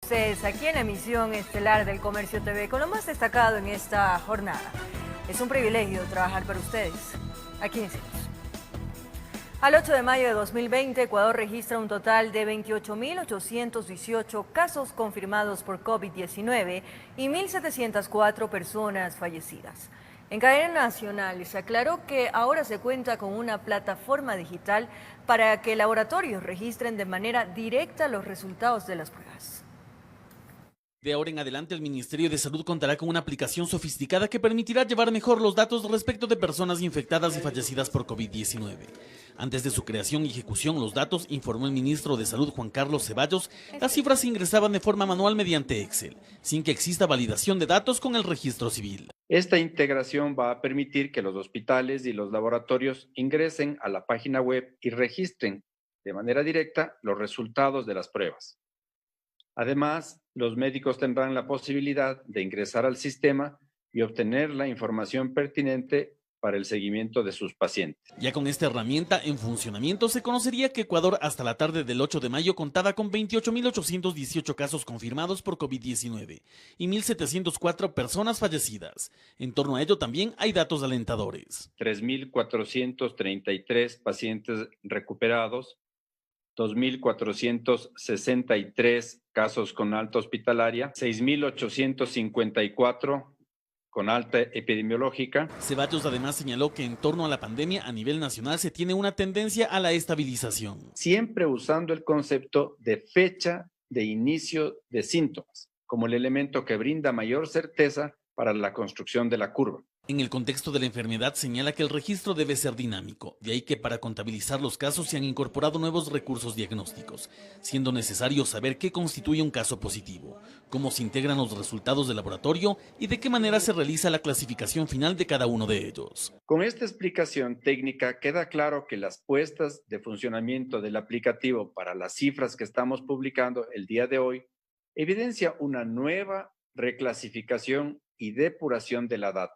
ustedes aquí en la emisión estelar del Comercio TV con lo más destacado en esta jornada. Es un privilegio trabajar para ustedes. Aquí iniciamos. Al 8 de mayo de 2020, Ecuador registra un total de 28.818 casos confirmados por COVID-19 y 1.704 personas fallecidas. En cadena nacional se aclaró que ahora se cuenta con una plataforma digital para que laboratorios registren de manera directa los resultados de las pruebas. De ahora en adelante, el Ministerio de Salud contará con una aplicación sofisticada que permitirá llevar mejor los datos respecto de personas infectadas y fallecidas por COVID-19. Antes de su creación y ejecución, los datos, informó el ministro de Salud Juan Carlos Ceballos, las cifras se ingresaban de forma manual mediante Excel, sin que exista validación de datos con el registro civil. Esta integración va a permitir que los hospitales y los laboratorios ingresen a la página web y registren de manera directa los resultados de las pruebas. Además, los médicos tendrán la posibilidad de ingresar al sistema y obtener la información pertinente para el seguimiento de sus pacientes. Ya con esta herramienta en funcionamiento, se conocería que Ecuador hasta la tarde del 8 de mayo contaba con 28.818 casos confirmados por COVID-19 y 1.704 personas fallecidas. En torno a ello también hay datos alentadores. 3.433 pacientes recuperados, 2.463 casos con alta hospitalaria, 6.854 con alta epidemiológica. Ceballos además señaló que en torno a la pandemia a nivel nacional se tiene una tendencia a la estabilización. Siempre usando el concepto de fecha de inicio de síntomas como el elemento que brinda mayor certeza para la construcción de la curva. En el contexto de la enfermedad señala que el registro debe ser dinámico, de ahí que para contabilizar los casos se han incorporado nuevos recursos diagnósticos, siendo necesario saber qué constituye un caso positivo, cómo se integran los resultados del laboratorio y de qué manera se realiza la clasificación final de cada uno de ellos. Con esta explicación técnica queda claro que las puestas de funcionamiento del aplicativo para las cifras que estamos publicando el día de hoy evidencia una nueva reclasificación y depuración de la data,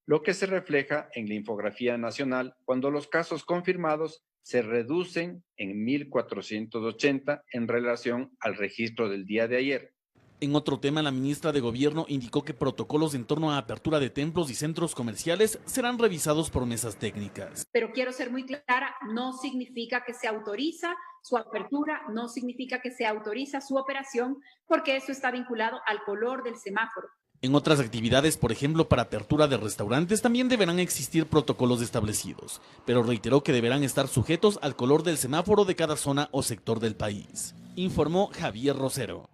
lo que se refleja en la infografía nacional cuando los casos confirmados se reducen en 1.480 en relación al registro del día de ayer. En otro tema, la ministra de Gobierno indicó que protocolos en torno a apertura de templos y centros comerciales serán revisados por mesas técnicas. Pero quiero ser muy clara, no significa que se autoriza su apertura, no significa que se autoriza su operación, porque eso está vinculado al color del semáforo. En otras actividades, por ejemplo, para apertura de restaurantes, también deberán existir protocolos establecidos, pero reiteró que deberán estar sujetos al color del semáforo de cada zona o sector del país, informó Javier Rosero.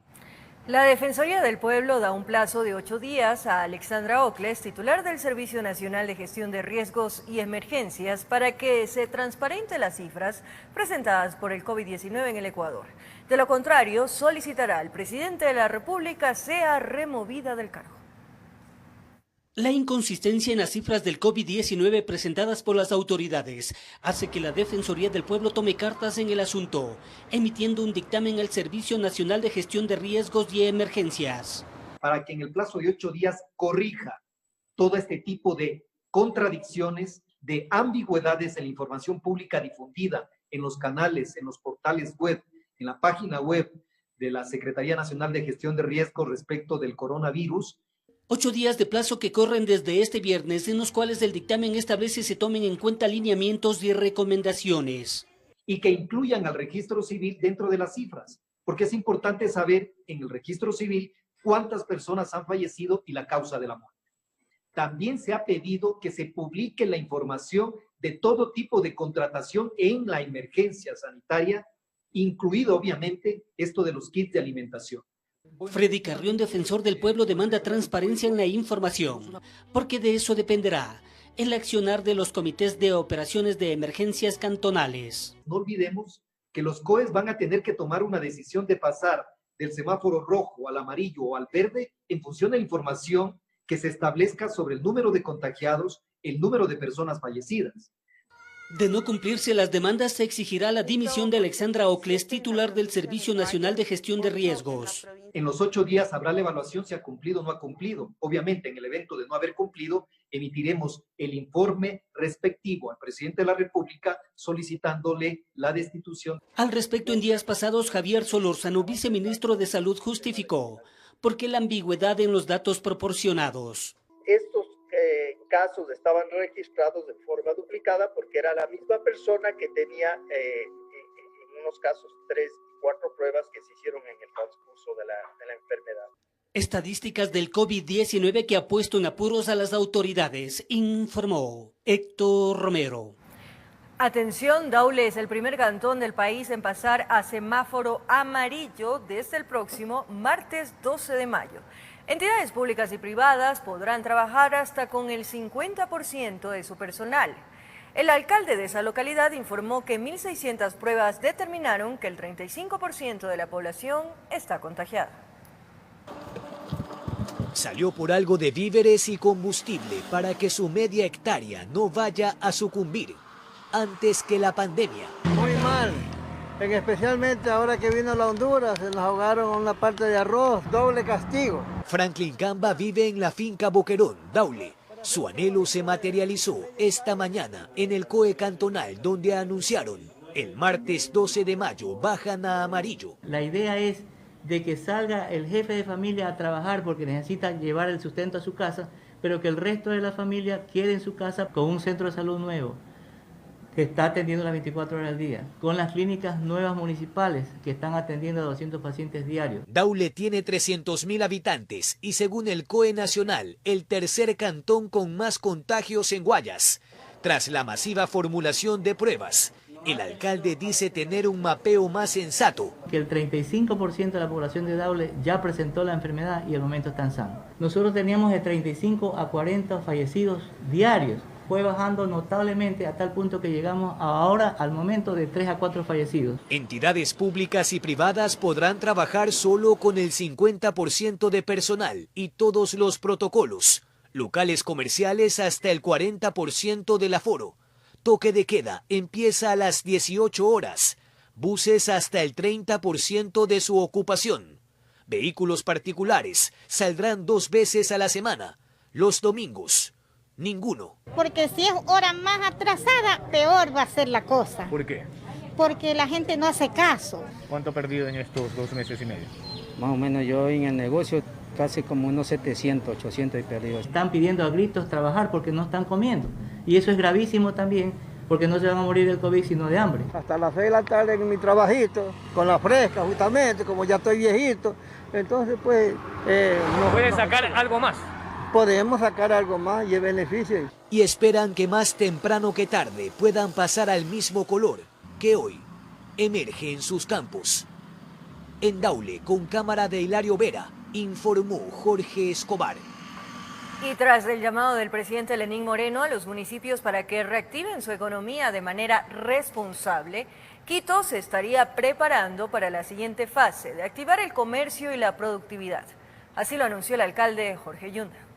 La Defensoría del Pueblo da un plazo de 8 días a Alexandra Ocles, titular del Servicio Nacional de Gestión de Riesgos y Emergencias, para que se transparente las cifras presentadas por el COVID-19 en el Ecuador. De lo contrario, solicitará al presidente de la República sea removida del cargo. La inconsistencia en las cifras del COVID-19 presentadas por las autoridades hace que la Defensoría del Pueblo tome cartas en el asunto, emitiendo un dictamen al Servicio Nacional de Gestión de Riesgos y Emergencias. Para que en el plazo de 8 días corrija todo este tipo de contradicciones, de ambigüedades en la información pública difundida en los canales, en los portales web, en la página web de la Secretaría Nacional de Gestión de Riesgos respecto del coronavirus. 8 días de plazo que corren desde este viernes, en los cuales el dictamen establece se tomen en cuenta lineamientos y recomendaciones. Y que incluyan al registro civil dentro de las cifras, porque es importante saber en el registro civil cuántas personas han fallecido y la causa de la muerte. También se ha pedido que se publique la información de todo tipo de contratación en la emergencia sanitaria, incluido obviamente esto de los kits de alimentación. Freddy Carrión, defensor del pueblo, demanda transparencia en la información, porque de eso dependerá el accionar de los comités de operaciones de emergencias cantonales. No olvidemos que los COEs van a tener que tomar una decisión de pasar del semáforo rojo al amarillo o al verde en función de la información que se establezca sobre el número de contagiados, el número de personas fallecidas. De no cumplirse las demandas, se exigirá la dimisión de Alexandra Ocles, titular del Servicio Nacional de Gestión de Riesgos. En los 8 días habrá la evaluación si ha cumplido o no ha cumplido. Obviamente, en el evento de no haber cumplido, emitiremos el informe respectivo al presidente de la República solicitándole la destitución. Al respecto, en días pasados, Javier Solórzano, viceministro de Salud, justificó por qué la ambigüedad en los datos proporcionados. Estos casos estaban registrados de forma duplicada porque era la misma persona que tenía en unos casos 3 y 4 pruebas que se hicieron en el transcurso de la enfermedad. Estadísticas del COVID-19 que ha puesto en apuros a las autoridades, informó Héctor Romero. Atención, Daule es el primer cantón del país en pasar a semáforo amarillo desde el próximo martes 12 de mayo. Entidades públicas y privadas podrán trabajar hasta con el 50% de su personal. El alcalde de esa localidad informó que 1.600 pruebas determinaron que el 35% de la población está contagiada. Salió por algo de víveres y combustible para que su media hectárea no vaya a sucumbir antes que la pandemia. Muy mal, especialmente ahora que vino la Honduras, se nos ahogaron una parte de arroz, doble castigo. Franklin Camba vive en la finca Boquerón, Daule. Su anhelo se materializó esta mañana en el COE cantonal, donde anunciaron el martes 12 de mayo bajan a amarillo. La idea es de que salga el jefe de familia a trabajar porque necesita llevar el sustento a su casa, pero que el resto de la familia quede en su casa con un centro de salud nuevo que está atendiendo las 24 horas al día, con las clínicas nuevas municipales que están atendiendo a 200 pacientes diarios. Daule tiene 300.000 habitantes y según el COE nacional, el tercer cantón con más contagios en Guayas. Tras la masiva formulación de pruebas, el alcalde dice tener un mapeo más sensato. Que el 35% de la población de Daule ya presentó la enfermedad y al momento están sanos. Nosotros teníamos de 35 a 40 fallecidos diarios. Fue bajando notablemente a tal punto que llegamos ahora al momento de 3 a 4 fallecidos. Entidades públicas y privadas podrán trabajar solo con el 50% de personal y todos los protocolos. Locales comerciales hasta el 40% del aforo. Toque de queda empieza a las 18 horas. Buses hasta el 30% de su ocupación. Vehículos particulares saldrán 2 veces a la semana. Los domingos, ninguno. Porque si es hora más atrasada, peor va a ser la cosa. ¿Por qué? Porque la gente no hace caso. ¿Cuánto ha perdido en estos 2 meses y medio? Más o menos yo en el negocio casi como unos 700, 800 he perdido. Están pidiendo a gritos trabajar porque no están comiendo. Y eso es gravísimo también, porque no se van a morir del COVID sino de hambre. Hasta las 6 de la tarde en mi trabajito, con la fresca justamente, como ya estoy viejito. Entonces pues... ¿Pueden sacar algo más? Podemos sacar algo más y es beneficio. Y esperan que más temprano que tarde puedan pasar al mismo color que hoy emerge en sus campos. En Daule, con cámara de Hilario Vera, informó Jorge Escobar. Y tras el llamado del presidente Lenín Moreno a los municipios para que reactiven su economía de manera responsable, Quito se estaría preparando para la siguiente fase de activar el comercio y la productividad. Así lo anunció el alcalde Jorge Yunda.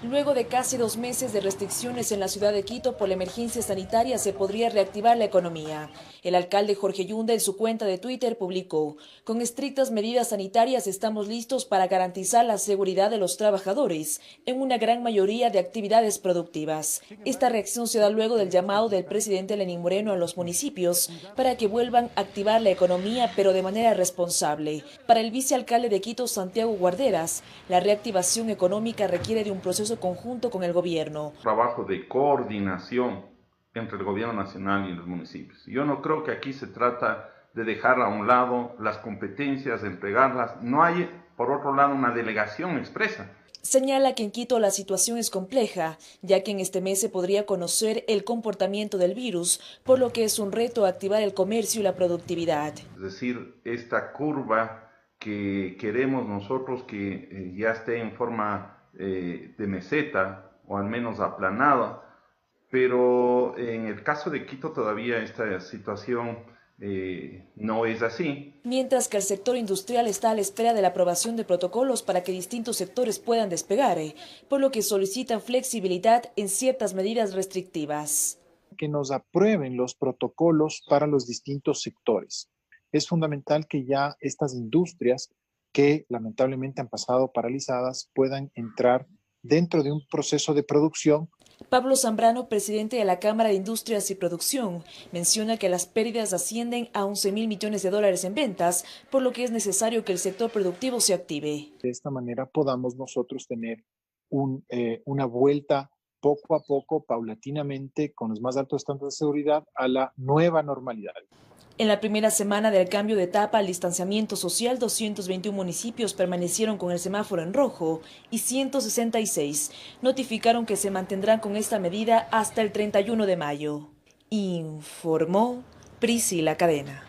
Luego de casi 2 meses de restricciones en la ciudad de Quito por la emergencia sanitaria, se podría reactivar la economía. El alcalde Jorge Yunda en su cuenta de Twitter publicó: con estrictas medidas sanitarias estamos listos para garantizar la seguridad de los trabajadores en una gran mayoría de actividades productivas. Esta reacción se da luego del llamado del presidente Lenín Moreno a los municipios para que vuelvan a activar la economía, pero de manera responsable. Para el vicealcalde de Quito, Santiago Guarderas, la reactivación económica requiere de un proceso conjunto con el gobierno. Trabajo de coordinación entre el gobierno nacional y los municipios. Yo no creo que aquí se trata de dejar a un lado las competencias, de entregarlas. No hay, por otro lado, una delegación expresa. Señala que en Quito la situación es compleja, ya que en este mes se podría conocer el comportamiento del virus, por lo que es un reto activar el comercio y la productividad. Es decir, esta curva que queremos nosotros que ya esté en forma de meseta o al menos aplanada, pero en el caso de Quito todavía esta situación no es así. Mientras que el sector industrial está a la espera de la aprobación de protocolos para que distintos sectores puedan despegar, por lo que solicitan flexibilidad en ciertas medidas restrictivas. que nos aprueben los protocolos para los distintos sectores. Es fundamental que ya estas industrias que lamentablemente han pasado paralizadas puedan entrar dentro de un proceso de producción. Pablo Zambrano, presidente de la Cámara de Industrias y Producción, menciona que las pérdidas ascienden a 11.000 millones de dólares en ventas, por lo que es necesario que el sector productivo se active. De esta manera podamos nosotros tener una vuelta poco a poco, paulatinamente, con los más altos estándares de seguridad, a la nueva normalidad. En la primera semana del cambio de etapa al distanciamiento social, 221 municipios permanecieron con el semáforo en rojo y 166 notificaron que se mantendrán con esta medida hasta el 31 de mayo. Informó Priscila Cadena.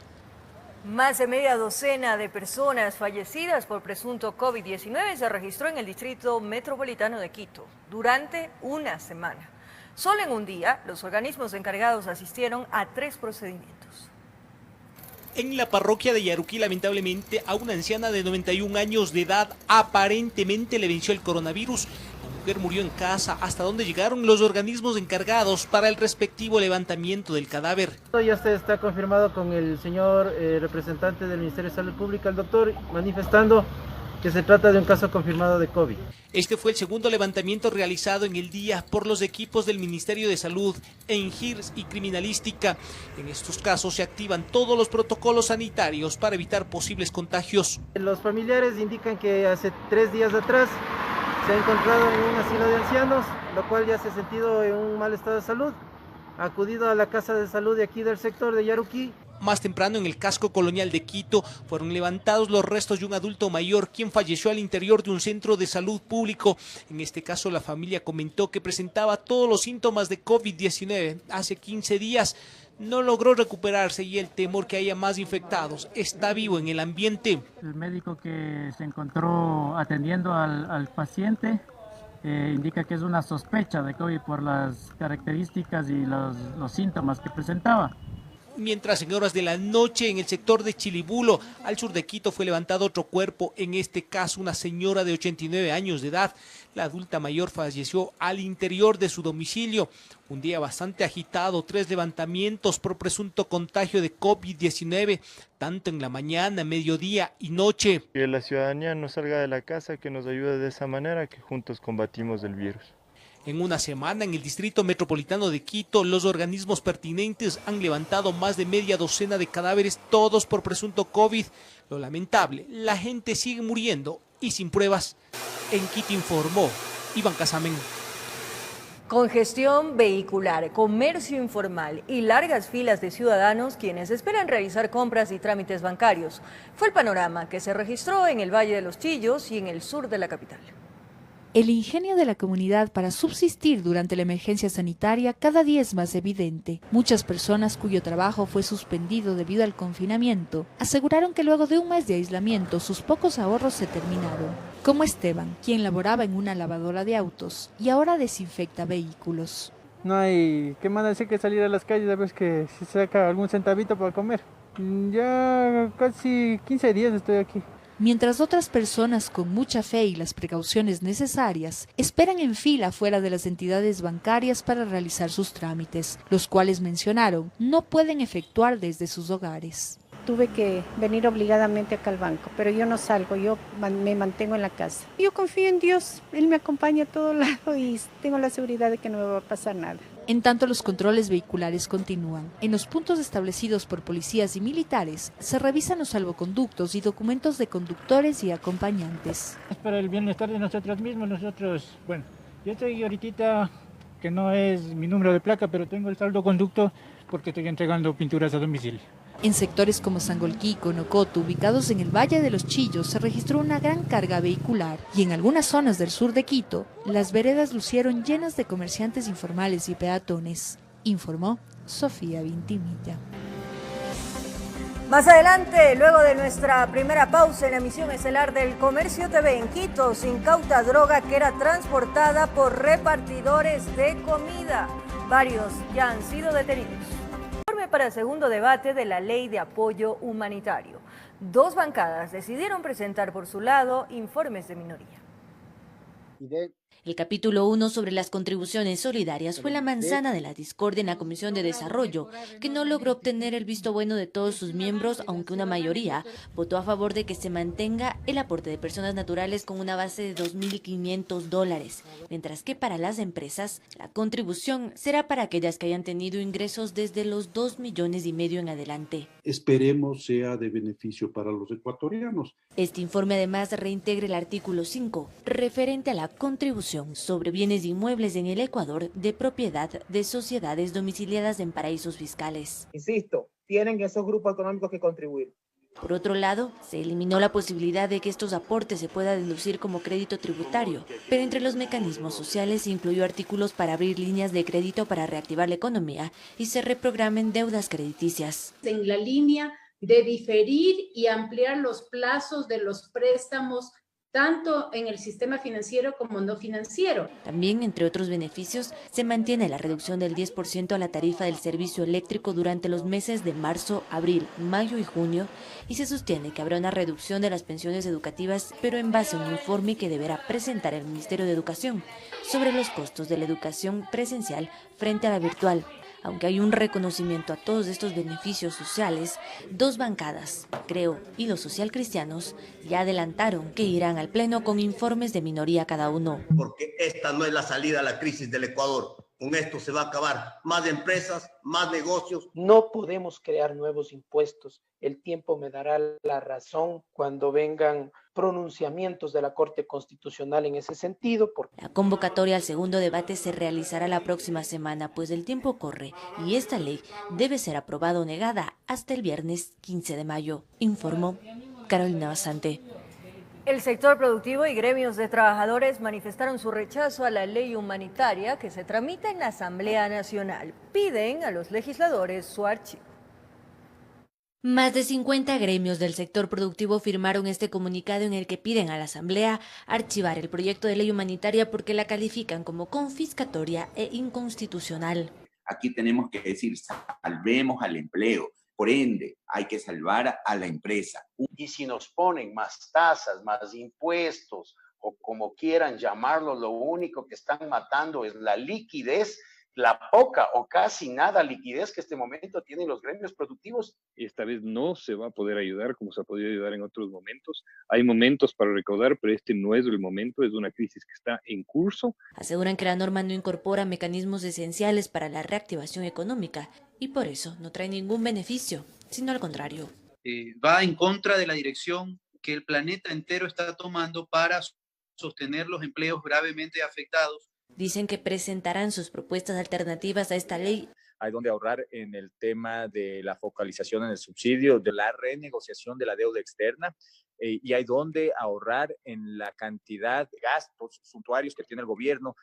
Más de media docena de personas fallecidas por presunto COVID-19 se registró en el Distrito Metropolitano de Quito durante una semana. Solo en un día, los organismos encargados asistieron a 3 procedimientos. En la parroquia de Yaruquí, lamentablemente, a una anciana de 91 años de edad aparentemente le venció el coronavirus. La mujer murió en casa, hasta donde llegaron los organismos encargados para el respectivo levantamiento del cadáver. Ya está confirmado con el señor representante del Ministerio de Salud Pública, el doctor, manifestando que se trata de un caso confirmado de COVID. Este fue el segundo levantamiento realizado en el día por los equipos del Ministerio de Salud, ENGIRS y Criminalística. En estos casos se activan todos los protocolos sanitarios para evitar posibles contagios. Los familiares indican que hace 3 días atrás se ha encontrado en un asilo de ancianos, lo cual ya se ha sentido en un mal estado de salud. Ha acudido a la casa de salud de aquí del sector de Yaruquí. Más temprano, en el casco colonial de Quito, fueron levantados los restos de un adulto mayor quien falleció al interior de un centro de salud público. En este caso, la familia comentó que presentaba todos los síntomas de COVID-19 hace 15 días. No logró recuperarse y el temor que haya más infectados está vivo en el ambiente. El médico que se encontró atendiendo al paciente indica que es una sospecha de COVID por las características y los síntomas que presentaba. Mientras en horas de la noche en el sector de Chilibulo, al sur de Quito, fue levantado otro cuerpo, en este caso una señora de 89 años de edad. La adulta mayor falleció al interior de su domicilio. Un día bastante agitado, 3 levantamientos por presunto contagio de COVID-19, tanto en la mañana, mediodía y noche. Que la ciudadanía no salga de la casa, que nos ayude de esa manera, que juntos combatimos el virus. En una semana, en el Distrito Metropolitano de Quito, los organismos pertinentes han levantado más de media docena de cadáveres, todos por presunto COVID. Lo lamentable, la gente sigue muriendo y sin pruebas. En Quito informó Iván Casamen. Congestión vehicular, comercio informal y largas filas de ciudadanos quienes esperan realizar compras y trámites bancarios. Fue el panorama que se registró en el Valle de los Chillos y en el sur de la capital. El ingenio de la comunidad para subsistir durante la emergencia sanitaria cada día es más evidente. Muchas personas cuyo trabajo fue suspendido debido al confinamiento aseguraron que luego de un mes de aislamiento sus pocos ahorros se terminaron. Como Esteban, quien laboraba en una lavadora de autos y ahora desinfecta vehículos. No hay qué más decir que salir a las calles a ver que se saca algún centavito para comer. Ya casi 15 días estoy aquí. Mientras otras personas con mucha fe y las precauciones necesarias esperan en fila fuera de las entidades bancarias para realizar sus trámites, los cuales mencionaron no pueden efectuar desde sus hogares. Tuve que venir obligadamente acá al banco, pero yo no salgo, yo me mantengo en la casa. Yo confío en Dios, Él me acompaña a todo lado y tengo la seguridad de que no me va a pasar nada. En tanto, los controles vehiculares continúan. En los puntos establecidos por policías y militares se revisan los salvoconductos y documentos de conductores y acompañantes. Es para el bienestar de nosotros mismos, bueno, yo estoy ahorita que no es mi número de placa, pero tengo el salvoconducto porque estoy entregando pinturas a domicilio. En sectores como Sangolquí, Nocoto, ubicados en el Valle de los Chillos, se registró una gran carga vehicular y en algunas zonas del sur de Quito, las veredas lucieron llenas de comerciantes informales y peatones, informó Sofía Vintimilla. Más adelante, luego de nuestra primera pausa en la emisión estelar del Comercio TV en Quito, se incauta droga que era transportada por repartidores de comida. Varios ya han sido detenidos. Para el segundo debate de la Ley de Apoyo Humanitario. 2 bancadas decidieron presentar por su lado informes de minoría. Y de El capítulo 1 sobre las contribuciones solidarias fue la manzana de la discordia en la Comisión de Desarrollo, que no logró obtener el visto bueno de todos sus miembros, aunque una mayoría votó a favor de que se mantenga el aporte de personas naturales con una base de $2.500, mientras que para las empresas la contribución será para aquellas que hayan tenido ingresos desde los 2,5 millones en adelante. Esperemos sea de beneficio para los ecuatorianos. Este informe además reintegra el artículo 5, referente a la contribución sobre bienes inmuebles en el Ecuador de propiedad de sociedades domiciliadas en paraísos fiscales. Insisto, tienen esos grupos económicos que contribuir. Por otro lado, se eliminó la posibilidad de que estos aportes se pueda deducir como crédito tributario, pero entre los mecanismos sociales se incluyó artículos para abrir líneas de crédito para reactivar la economía y se reprogramen deudas crediticias. En la línea de diferir y ampliar los plazos de los préstamos tanto en el sistema financiero como no financiero. También, entre otros beneficios, se mantiene la reducción del 10% a la tarifa del servicio eléctrico durante los meses de marzo, abril, mayo y junio, y se sostiene que habrá una reducción de las pensiones educativas, pero en base a un informe que deberá presentar el Ministerio de Educación sobre los costos de la educación presencial frente a la virtual. Aunque hay un reconocimiento a todos estos beneficios sociales, dos bancadas, Creo y los socialcristianos, ya adelantaron que irán al Pleno con informes de minoría cada uno. Porque esta no es la salida a la crisis del Ecuador. Con esto se va a acabar. Más empresas, más negocios. No podemos crear nuevos impuestos. El tiempo me dará la razón cuando vengan pronunciamientos de la Corte Constitucional en ese sentido. La convocatoria al segundo debate se realizará la próxima semana, pues el tiempo corre y esta ley debe ser aprobada o negada hasta el viernes 15 de mayo, informó Carolina Basante. El sector productivo y gremios de trabajadores manifestaron su rechazo a la ley humanitaria que se tramita en la Asamblea Nacional. Piden a los legisladores su archivo. Más de 50 gremios del sector productivo firmaron este comunicado en el que piden a la Asamblea archivar el proyecto de ley humanitaria porque la califican como confiscatoria e inconstitucional. Aquí tenemos que decir, salvemos al empleo. Por ende, hay que salvar a la empresa. Y si nos ponen más tasas, más impuestos, o como quieran llamarlo, lo único que están matando es la liquidez, la poca o casi nada liquidez que este momento tienen los gremios productivos. Esta vez no se va a poder ayudar como se ha podido ayudar en otros momentos. Hay momentos para recaudar, pero este no es el momento, es una crisis que está en curso. Aseguran que la norma no incorpora mecanismos esenciales para la reactivación económica y por eso no trae ningún beneficio, sino al contrario. Va en contra de la dirección que el planeta entero está tomando para sostener los empleos gravemente afectados. Dicen que presentarán sus propuestas alternativas a esta ley. Hay donde ahorrar en el tema de la focalización en el subsidio, de la renegociación de la deuda externa, y hay donde ahorrar en la cantidad de gastos suntuarios que tiene el gobierno.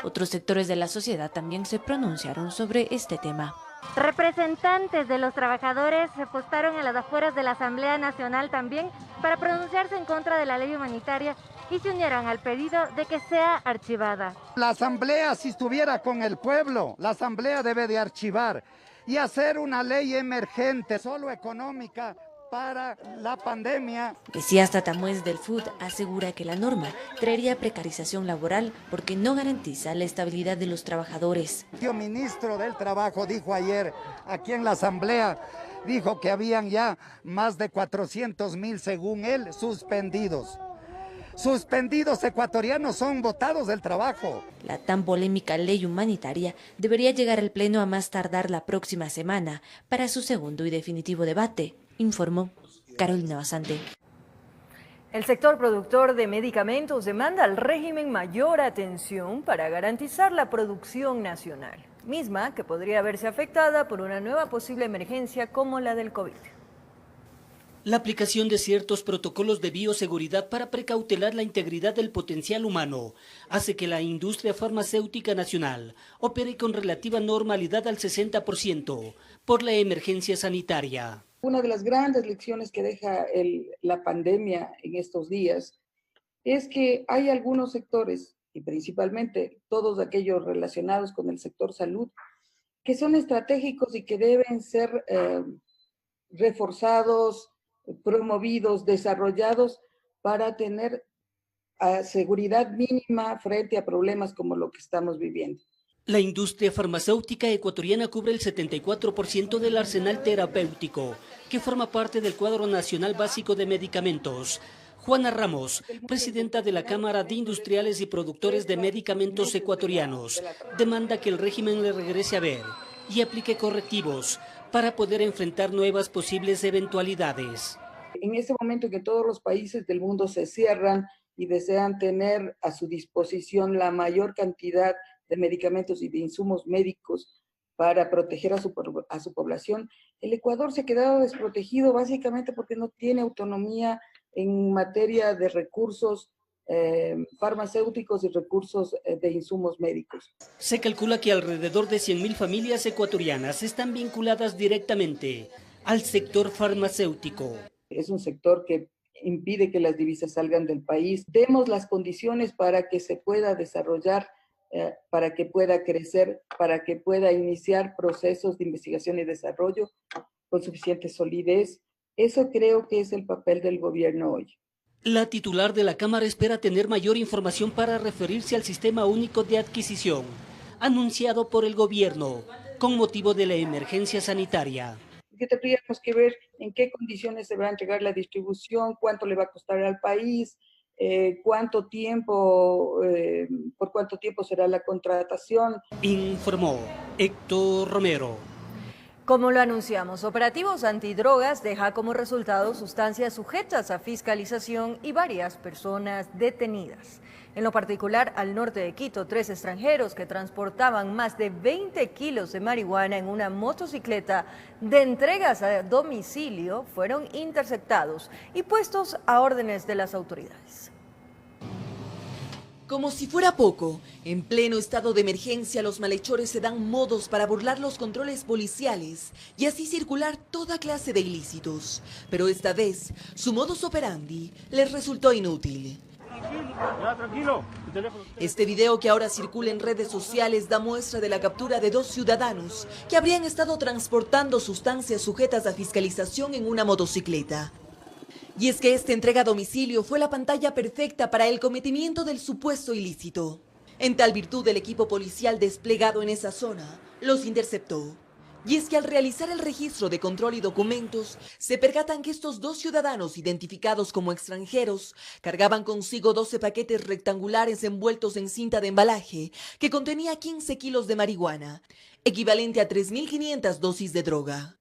Otros sectores de la sociedad también se pronunciaron sobre este tema. Representantes de los trabajadores se postaron a las afueras de la Asamblea Nacional también para pronunciarse en contra de la ley humanitaria y se unieron al pedido de que sea archivada. La Asamblea, si estuviera con el pueblo, la Asamblea debe de archivar y hacer una ley emergente, solo económica, para la pandemia. Mesías Tatamuez del FUD asegura que la norma traería precarización laboral porque no garantiza la estabilidad de los trabajadores. El ministro del Trabajo dijo ayer aquí en la Asamblea, dijo que habían ya más de 400,000, según él, suspendidos. Suspendidos ecuatorianos son botados del trabajo. La tan polémica ley humanitaria debería llegar al Pleno a más tardar la próxima semana para su segundo y definitivo debate, informó Carolina Basante. El sector productor de medicamentos demanda al régimen mayor atención para garantizar la producción nacional, misma que podría verse afectada por una nueva posible emergencia como la del COVID. La aplicación de ciertos protocolos de bioseguridad para precautelar la integridad del potencial humano hace que la industria farmacéutica nacional opere con relativa normalidad al 60% por la emergencia sanitaria. Una de las grandes lecciones que deja la pandemia en estos días es que hay algunos sectores, y principalmente todos aquellos relacionados con el sector salud, que son estratégicos y que deben ser reforzados, promovidos, desarrollados para tener seguridad mínima frente a problemas como lo que estamos viviendo. La industria farmacéutica ecuatoriana cubre el 74% del arsenal terapéutico, que forma parte del cuadro nacional básico de medicamentos. Juana Ramos, presidenta de la Cámara de Industriales y Productores de Medicamentos Ecuatorianos, demanda que el régimen le regrese a ver y aplique correctivos para poder enfrentar nuevas posibles eventualidades. En ese momento que todos los países del mundo se cierran y desean tener a su disposición la mayor cantidad de medicamentos y de insumos médicos para proteger a su población, el Ecuador se ha quedado desprotegido básicamente porque no tiene autonomía en materia de recursos farmacéuticos y recursos de insumos médicos. Se calcula que alrededor de 100.000 familias ecuatorianas están vinculadas directamente al sector farmacéutico. Es un sector que impide que las divisas salgan del país. Demos las condiciones para que se pueda desarrollar, para que pueda crecer, para que pueda iniciar procesos de investigación y desarrollo con suficiente solidez. Eso creo que es el papel del gobierno hoy. La titular de la Cámara espera tener mayor información para referirse al Sistema Único de Adquisición, anunciado por el gobierno con motivo de la emergencia sanitaria. Que tendríamos que ver en qué condiciones se va a entregar la distribución, cuánto le va a costar al país, cuánto tiempo, por cuánto tiempo será la contratación. Informó Héctor Romero. Como lo anunciamos, operativos antidrogas deja como resultado sustancias sujetas a fiscalización y varias personas detenidas. En lo particular, al norte de Quito, 3 extranjeros que transportaban más de 20 kilos de marihuana en una motocicleta de entregas a domicilio fueron interceptados y puestos a órdenes de las autoridades. Como si fuera poco, en pleno estado de emergencia los malhechores se dan modos para burlar los controles policiales y así circular toda clase de ilícitos. Pero esta vez, su modus operandi les resultó inútil. Tranquilo. Este video que ahora circula en redes sociales da muestra de la captura de 2 ciudadanos que habrían estado transportando sustancias sujetas a fiscalización en una motocicleta. Y es que esta entrega a domicilio fue la pantalla perfecta para el cometimiento del supuesto ilícito. En tal virtud, el equipo policial desplegado en esa zona los interceptó. Y es que al realizar el registro de control y documentos, se percatan que estos 2 ciudadanos identificados como extranjeros cargaban consigo 12 paquetes rectangulares envueltos en cinta de embalaje que contenía 15 kilos de marihuana, equivalente a 3.500 dosis de droga.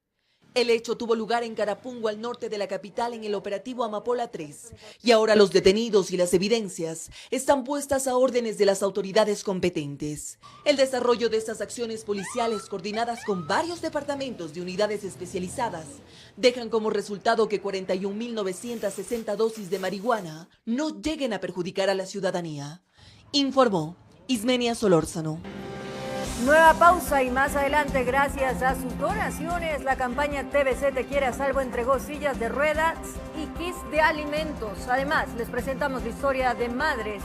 El hecho tuvo lugar en Carapungo, al norte de la capital, en el operativo Amapola 3. Y ahora los detenidos y las evidencias están puestas a órdenes de las autoridades competentes. El desarrollo de estas acciones policiales, coordinadas con varios departamentos de unidades especializadas, dejan como resultado que 41.960 dosis de marihuana no lleguen a perjudicar a la ciudadanía. Informó Ismenia Solórzano. Nueva pausa y más adelante, gracias a sus donaciones, la campaña TBC Te Quiere a Salvo entregó sillas de ruedas y kits de alimentos. Además, les presentamos la historia de madres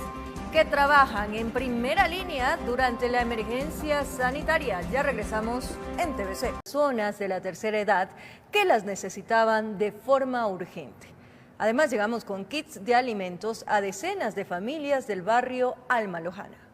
que trabajan en primera línea durante la emergencia sanitaria. Ya regresamos en TBC. Personas de la tercera edad que las necesitaban de forma urgente. Además, llegamos con kits de alimentos a decenas de familias del barrio Alma Lojana.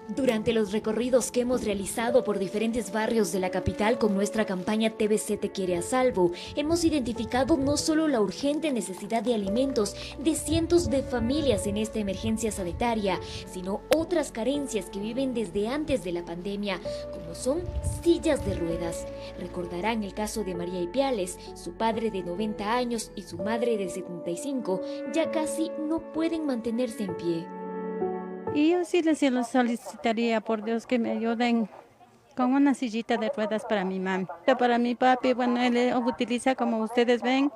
Durante los recorridos que hemos realizado por diferentes barrios de la capital con nuestra campaña TBC Te Quiere a Salvo, hemos identificado no solo la urgente necesidad de alimentos de cientos de familias en esta emergencia sanitaria, sino otras carencias que viven desde antes de la pandemia, como son sillas de ruedas. Recordarán el caso de María Ipiales, su padre de 90 años y su madre de 75, ya casi no pueden mantenerse en pie. Y yo sí les solicitaría, por Dios, que me ayuden con una sillita de ruedas para mi mami. Para mi papi, bueno, él utiliza, como ustedes ven,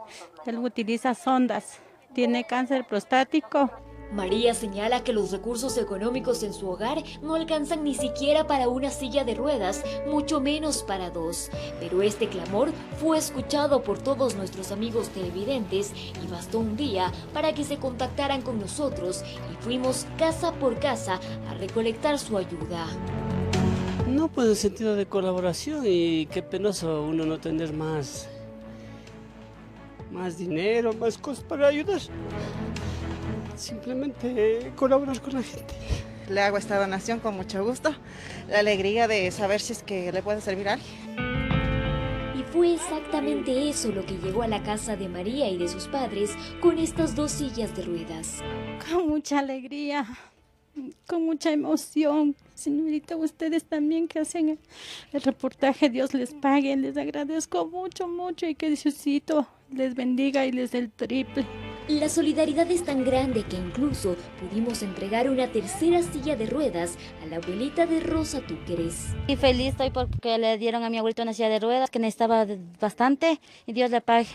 él utiliza sondas. Tiene cáncer prostático. María señala que los recursos económicos en su hogar no alcanzan ni siquiera para una silla de ruedas, mucho menos para 2. Pero este clamor fue escuchado por todos nuestros amigos televidentes y bastó un día para que se contactaran con nosotros y fuimos casa por casa a recolectar su ayuda. No, pues en sentido de colaboración, y qué penoso uno no tener más más dinero, más cosas para ayudar. Simplemente colaborar con la gente. Le hago esta donación con mucho gusto, la alegría de saber si es que le puede servir a alguien. Y fue exactamente eso lo que llegó a la casa de María y de sus padres con estas 2 sillas de ruedas. Con mucha alegría, con mucha emoción. Señorita, ustedes también que hacen el reportaje, Dios les pague, les agradezco mucho, mucho y que Diosito les bendiga y les dé el triple. La solidaridad es tan grande que incluso pudimos entregar una tercera silla de ruedas a la abuelita de Rosa Túqueres. Y feliz estoy porque le dieron a mi abuelita una silla de ruedas que necesitaba bastante y Dios le pague.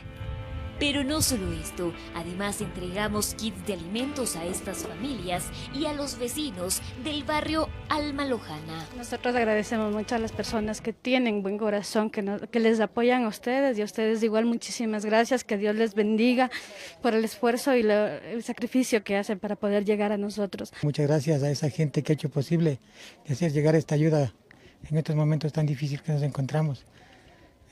Pero no solo esto, además entregamos kits de alimentos a estas familias y a los vecinos del barrio Alma Lojana. Nosotros agradecemos mucho a las personas que tienen buen corazón, que les apoyan a ustedes y a ustedes igual muchísimas gracias, que Dios les bendiga por el esfuerzo y el sacrificio que hacen para poder llegar a nosotros. Muchas gracias a esa gente que ha hecho posible hacer llegar esta ayuda en estos momentos tan difíciles que nos encontramos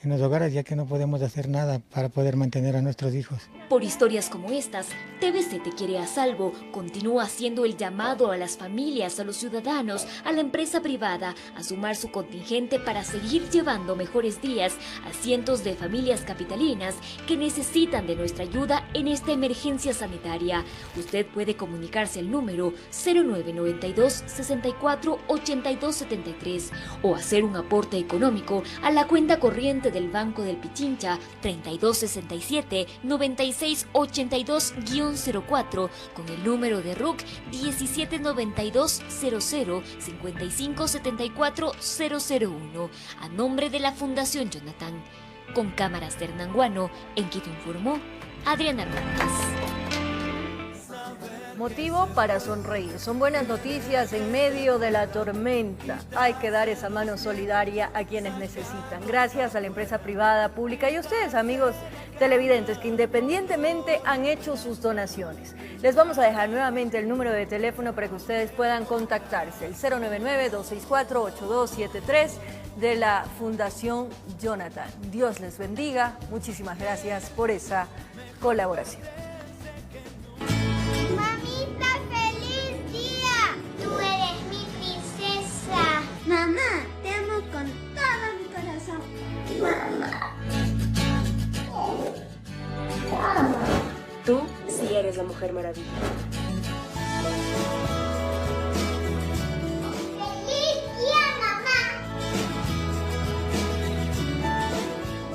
en los hogares, ya que no podemos hacer nada para poder mantener a nuestros hijos. Por historias como estas, TVC Te Quiere a Salvo continúa haciendo el llamado a las familias, a los ciudadanos, a la empresa privada, a sumar su contingente para seguir llevando mejores días a cientos de familias capitalinas que necesitan de nuestra ayuda en esta emergencia sanitaria. Usted puede comunicarse al número 0992 64 82 73 o hacer un aporte económico a la cuenta corriente del Banco del Pichincha 3267-9682-04 con el número de RUC 179200-5574-001 a nombre de la Fundación Jonathan. Con cámaras de Hernán Guano, en Quito informó Adriana Rojas. Motivo para sonreír. Son buenas noticias en medio de la tormenta. Hay que dar esa mano solidaria a quienes necesitan. Gracias a la empresa privada, pública y a ustedes, amigos televidentes, que independientemente han hecho sus donaciones. Les vamos a dejar nuevamente el número de teléfono para que ustedes puedan contactarse. El 099-264-8273 de la Fundación Jonathan. Dios les bendiga. Muchísimas gracias por esa colaboración. Mamá, te amo con todo mi corazón. Mamá. Tú sí eres la Mujer Maravilla. ¡Feliz día, mamá!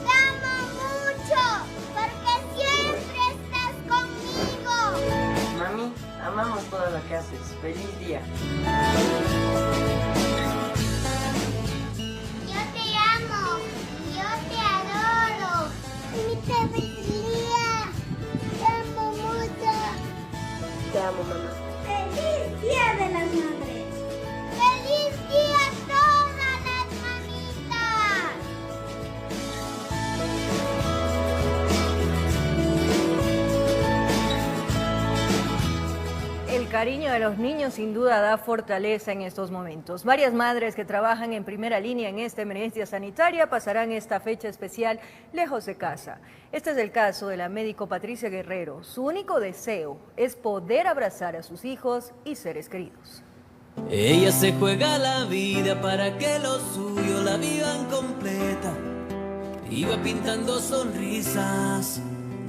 Te amo mucho, porque siempre estás conmigo. Mami, amamos todo lo que haces. ¡Feliz día! Te amo, mamá. ¡Feliz Día de las Madres! ¡Feliz día a todas las mamitas! El cariño de los niños sin duda da fortaleza en estos momentos. Varias madres que trabajan en primera línea en esta emergencia sanitaria pasarán esta fecha especial lejos de casa. Este es el caso de la médico Patricia Guerrero. Su único deseo es poder abrazar a sus hijos y seres queridos. Ella se juega la vida para que los suyos la vivan completa. Iba pintando sonrisas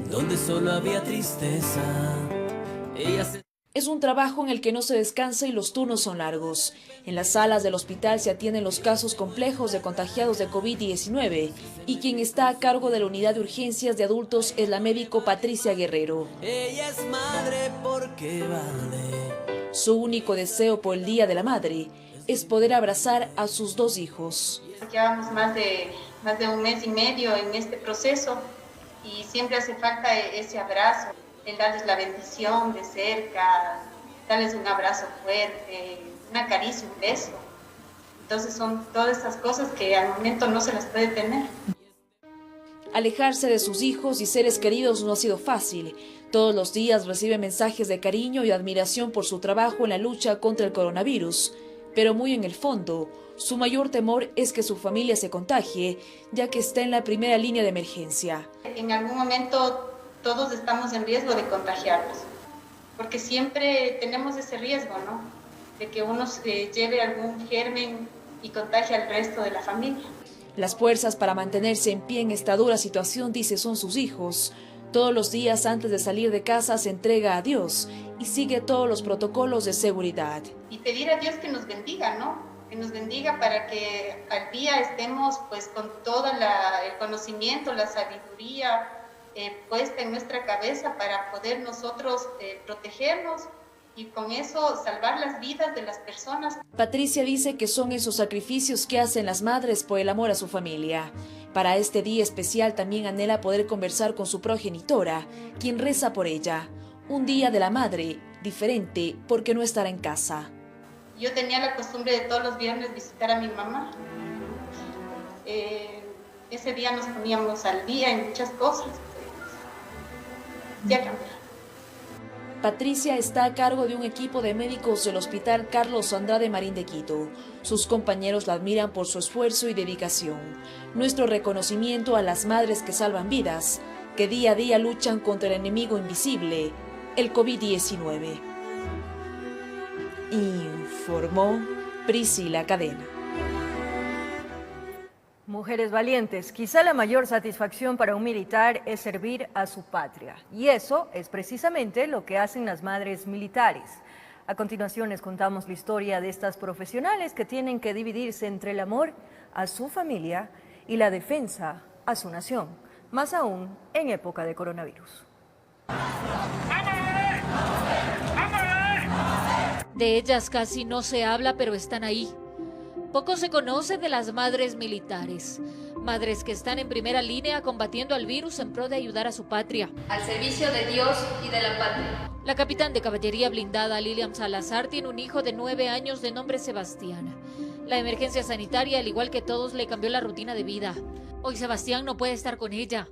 donde solo había tristeza. Es un trabajo en el que no se descansa y los turnos son largos. En las salas del hospital se atienden los casos complejos de contagiados de COVID-19 y quien está a cargo de la unidad de urgencias de adultos es la médico Patricia Guerrero. Ella es madre porque vale. Su único deseo por el Día de la Madre es poder abrazar a sus 2 hijos. Llevamos más de un mes y medio en este proceso y siempre hace falta ese abrazo. El darles la bendición de cerca, darles un abrazo fuerte, una caricia, un beso. Entonces son todas estas cosas que al momento no se las puede tener. Alejarse de sus hijos y seres queridos no ha sido fácil. Todos los días recibe mensajes de cariño y admiración por su trabajo en la lucha contra el coronavirus. Pero muy en el fondo, su mayor temor es que su familia se contagie, ya que está en la primera línea de emergencia. En algún momento todos estamos en riesgo de contagiarnos, porque siempre tenemos ese riesgo, ¿no? De que uno se lleve algún germen y contagie al resto de la familia. Las fuerzas para mantenerse en pie en esta dura situación, dice, son sus hijos. Todos los días antes de salir de casa se entrega a Dios y sigue todos los protocolos de seguridad. Y pedir a Dios que nos bendiga, ¿no? Que nos bendiga para que al día estemos pues con todo el conocimiento, la sabiduría puesta en nuestra cabeza para poder nosotros protegernos y con eso salvar las vidas de las personas. Patricia dice que son esos sacrificios que hacen las madres por el amor a su familia. Para este día especial también anhela poder conversar con su progenitora, quien reza por ella. Un día de la madre, diferente porque no estará en casa. Yo tenía la costumbre de todos los viernes visitar a mi mamá. Ese día nos poníamos al día en muchas cosas. Ya cambió. Patricia está a cargo de un equipo de médicos del Hospital Carlos Andrade Marín de Quito. Sus compañeros la admiran por su esfuerzo y dedicación. Nuestro reconocimiento a las madres que salvan vidas, que día a día luchan contra el enemigo invisible, el COVID-19. Informó Priscila Cadena. Mujeres valientes, quizá la mayor satisfacción para un militar es servir a su patria. Y eso es precisamente lo que hacen las madres militares. A continuación les contamos la historia de estas profesionales que tienen que dividirse entre el amor a su familia y la defensa a su nación, más aún en época de coronavirus. De ellas casi no se habla, pero están ahí. Poco se conoce de las madres militares, madres que están en primera línea combatiendo al virus en pro de ayudar a su patria. Al servicio de Dios y de la patria. La capitán de caballería blindada Lilian Salazar tiene un hijo de 9 años de nombre Sebastián. La emergencia sanitaria, al igual que todos, le cambió la rutina de vida. Hoy Sebastián no puede estar con ella.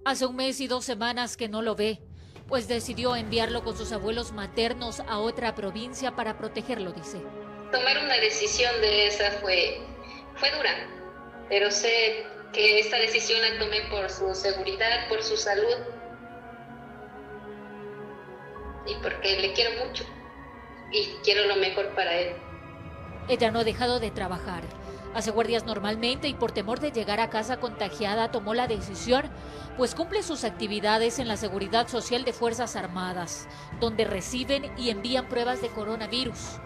Hace 1 mes y 2 semanas que no lo ve, pues decidió enviarlo con sus abuelos maternos a otra provincia para protegerlo, dice. Tomar una decisión de esa fue dura, pero sé que esta decisión la tomé por su seguridad, por su salud y porque le quiero mucho y quiero lo mejor para él. Ella no ha dejado de trabajar. Hace guardias normalmente y por temor de llegar a casa contagiada tomó la decisión, pues cumple sus actividades en la Seguridad Social de Fuerzas Armadas, donde reciben y envían pruebas de coronavirus.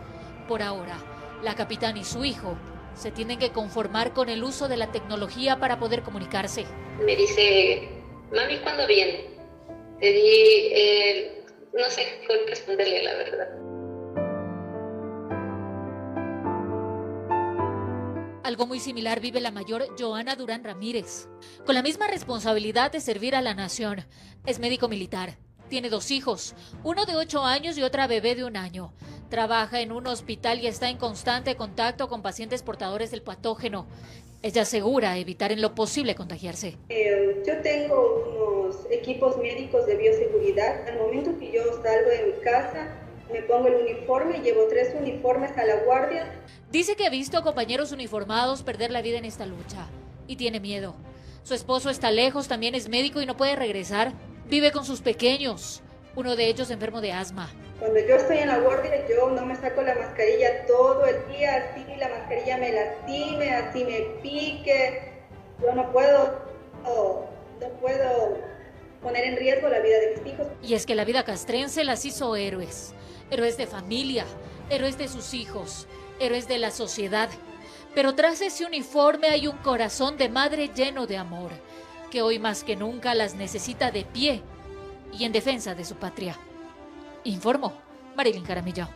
Por ahora, la capitán y su hijo se tienen que conformar con el uso de la tecnología para poder comunicarse. Me dice, mami, ¿cuándo viene? Le di, no sé cómo responderle, la verdad. Algo muy similar vive la mayor Joana Durán Ramírez, con la misma responsabilidad de servir a la nación. Es médico militar, tiene 2 hijos, uno de 8 años y otra bebé de 1 año. Trabaja en un hospital y está en constante contacto con pacientes portadores del patógeno. Ella asegura evitar en lo posible contagiarse. Yo tengo unos equipos médicos de bioseguridad. Al momento que yo salgo de mi casa, me pongo el uniforme, llevo 3 uniformes a la guardia. Dice que ha visto a compañeros uniformados perder la vida en esta lucha y tiene miedo. Su esposo está lejos, también es médico y no puede regresar. Vive con sus pequeños, uno de ellos enfermo de asma. Cuando yo estoy en la guardia, yo no me saco la mascarilla todo el día, así la mascarilla me lastime, así me pique. Yo no puedo poner en riesgo la vida de mis hijos. Y es que la vida castrense las hizo héroes. Héroes de familia, héroes de sus hijos, héroes de la sociedad. Pero tras ese uniforme hay un corazón de madre lleno de amor, que hoy más que nunca las necesita de pie y en defensa de su patria. Informó Marilyn Jaramillo.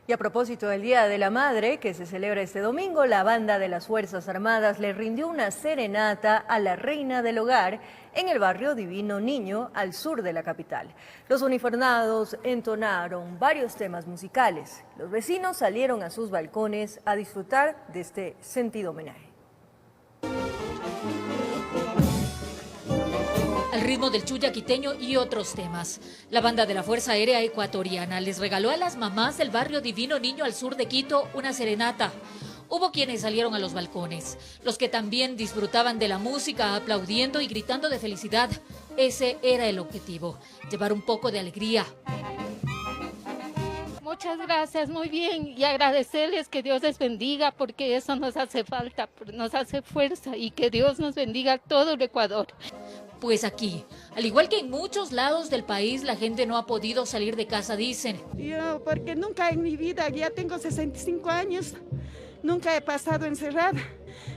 Y a propósito del Día de la Madre, que se celebra este domingo, la banda de las Fuerzas Armadas le rindió una serenata a la reina del hogar en el barrio Divino Niño, al sur de la capital. Los uniformados entonaron varios temas musicales. Los vecinos salieron a sus balcones a disfrutar de este sentido homenaje. Al ritmo del chulla quiteño y otros temas, la banda de la Fuerza Aérea Ecuatoriana les regaló a las mamás del barrio Divino Niño al sur de Quito una serenata, Hubo quienes salieron a los balcones, los que también disfrutaban de la música, aplaudiendo y gritando de felicidad. Ese era el objetivo, llevar un poco de alegría. Muchas gracias, muy bien, y agradecerles que Dios les bendiga porque eso nos hace falta, nos hace fuerza y que Dios nos bendiga a todo el Ecuador. Pues aquí, al igual que en muchos lados del país, la gente no ha podido salir de casa, dicen. Yo, porque nunca en mi vida, ya tengo 65 años, nunca he pasado encerrada.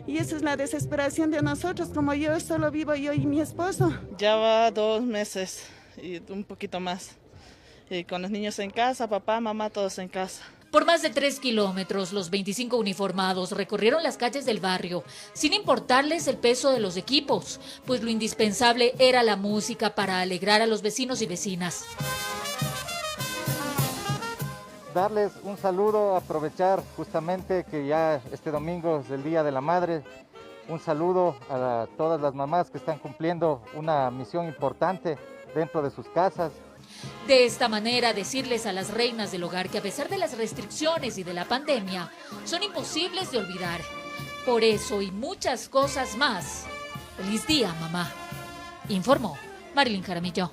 Y esa es la desesperación de nosotros, como yo solo vivo yo y mi esposo. Ya va 2 meses y un poquito más. Y con los niños en casa, papá, mamá, todos en casa. Por más de 3 kilómetros, los 25 uniformados recorrieron las calles del barrio, sin importarles el peso de los equipos, pues lo indispensable era la música para alegrar a los vecinos y vecinas. Darles un saludo, aprovechar justamente que ya este domingo es el Día de la Madre. Un saludo a todas las mamás que están cumpliendo una misión importante dentro de sus casas. De esta manera, decirles a las reinas del hogar que a pesar de las restricciones y de la pandemia, son imposibles de olvidar. Por eso y muchas cosas más, feliz día, mamá. Informó Marilyn Jaramillo.